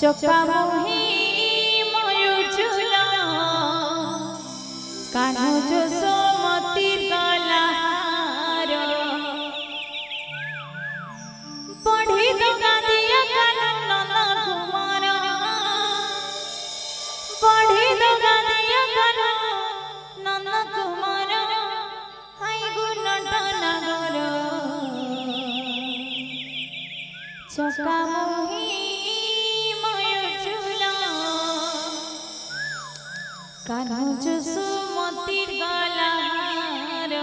চকামুহি ময়ূর ঝুলা কানু যশোমতির গলাহার পড়ি তো গাদিয়া কানু নন্দ কুমার পড়ি তো গাদিয়া কানু নন্দ কুমার হাই গুণট নগর চকামুহি কানু যশোমতির গলাহার।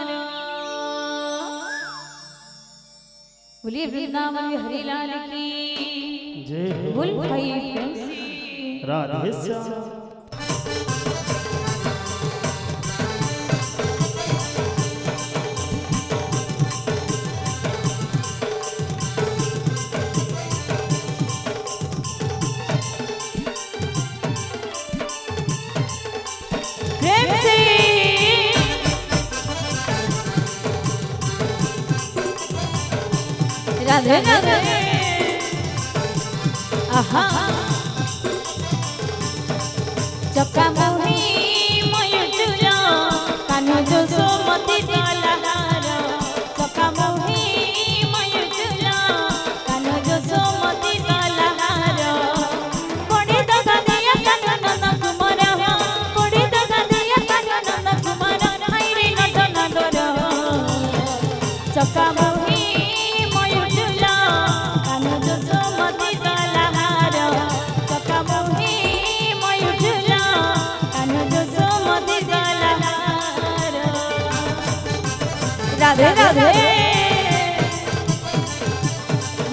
बोलिए वृंदावन हरि लाल की जय। बोल भाई राधे श्याम। राधे राधे आहा चकामुही मयूर झुला कान्हू यशोमतिर गलाहार चकामुही मयूर झुला कान्हू यशोमतिर गलाहार पड़े तो गादिया कान्हू नंद कुमार पड़े तो गादिया कान्हू नंद कुमार हाय रे नट नगर चकामुही राधे राधे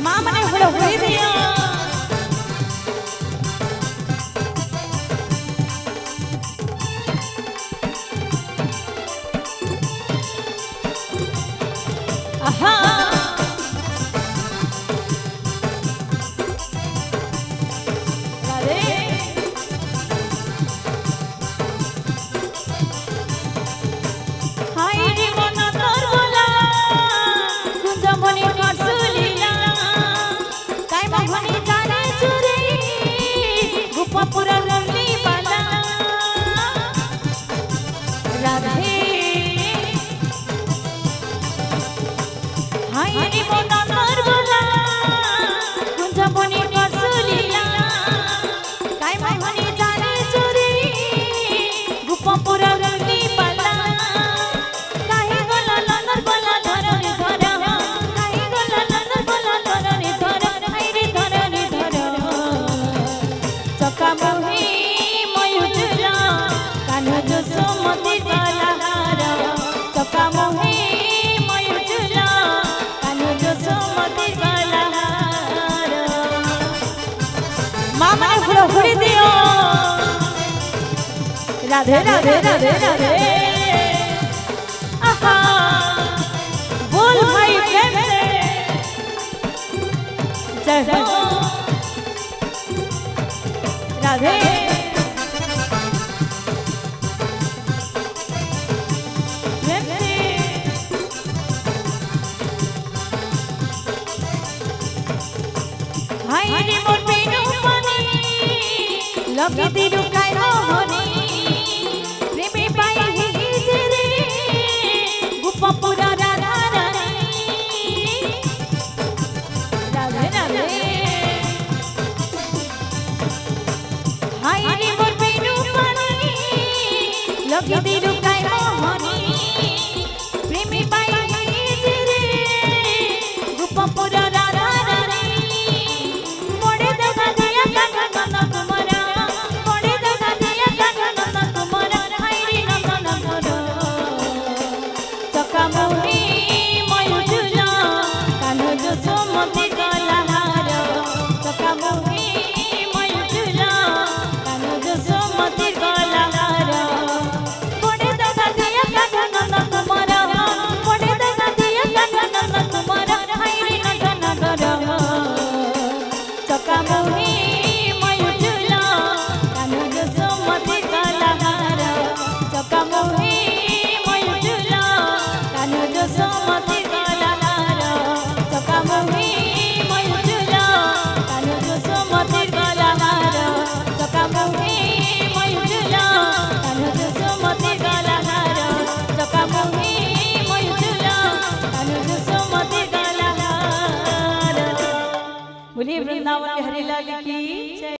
माँ मने हुई दिया आहा राधे हाय रे मन पूरा रंगी बाला राधे हाय रे मन नरबला कुंज बनी कसुलीला काय मोहनी जाने चोरी गुप पूरा रंगी बाला काहे गला नरबला धरनी धर काहे गला नरबला धरनी धर हाय रे धरनी धर चकामुही मयूर झुला कान्हू यशोमतिर गलाहार चकामुही मयूर झुला कान्हू यशोमतिर गलाहार माँ मने हुड़ी दियो राधे राधे राधे राधे आहा बोल भाई प्रेम से जय हो राधे हाय रे मोर बेनु पानी लगी दिलु काय होनी प्रेमे पाई हिजे रे गुप पूरा राधा रानी राधे राधे हाय रे मोर बेनु पानी लगी दिलु काय होनी प्रेमे पाई हिजे रे गुप पूरा राधा रानी पड़े तो गादिया कान्हू नंद कुमार पड़े तो गादिया कान्हू नंद कुमार हाय रे नंद नगर चकामुही मयूर झुला कान्हू यशोमतिर गलाहार चकामुही मयूर झुला कान्हू यशोमतिर गलाहार पड़े तो गादिया कान्हू नंद कुमार पड़े तो गादिया कान्हू नंद कुमार हाय रे नट नगर चकामुही मयूर झुला कान्हू यशोमतिर गलाहार चकामुही मयूर झुला कान्हू यशोमतिर गलाहार चकामुही बोलिए वृंदावन बिहारी लाल की जय।